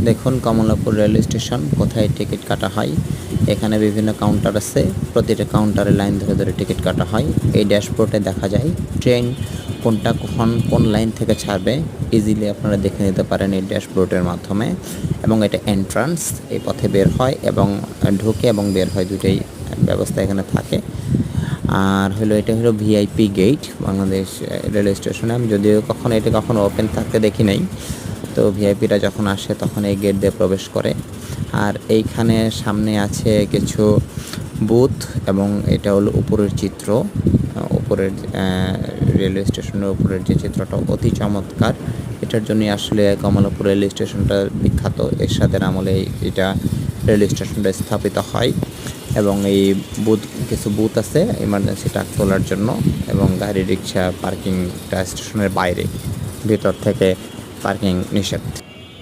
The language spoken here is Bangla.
দেখুন কমলাপুর রেল স্টেশন, কোথায় টিকিট কাটা হয়। এখানে বিভিন্ন কাউন্টার আছে, প্রতিটা কাউন্টারে লাইন ধরে ধরে টিকিট কাটা হয়। এই ড্যাশবোর্ডে দেখা যায় ট্রেন কোনটা কখন কোন লাইন থেকে ছাড়বে, ইজিলি আপনারা দেখে নিতে পারেন এই ড্যাশবোর্ডের মাধ্যমে। এবং এটা এন্ট্রান্স, এই পথে বের হয় এবং ঢোকে এবং বের হয়, দুটোই ব্যবস্থা এখানে থাকে। আর এটা হলো ভিআইপি গেট বাংলাদেশ রেল স্টেশনে। আমি যদিও কখনো ওপেন থাকতে দেখি নাই, তো ভিআইপিরা যখন আসে তখন এই গেট দিয়ে প্রবেশ করে। আর এইখানে সামনে আছে কিছু বুথ, এবং এটা হলো উপরের চিত্র। উপরের রেলওয়ে স্টেশনের উপরের যে চিত্রটা অতি চমৎকার। এটার জন্যই আসলে কমলাপুর রেল স্টেশনটা বিখ্যাত। এরশাদের আমলে এটা রেল স্টেশনটা স্থাপিত হয়। এবং এই কিছু বুথ আছে এমার্জেন্সি ট্রাক তোলার জন্য, এবং গাড়ি রিক্সা পার্কিংটা স্টেশনের বাইরে, ভিতর থেকে পার্কিং নিষেধ।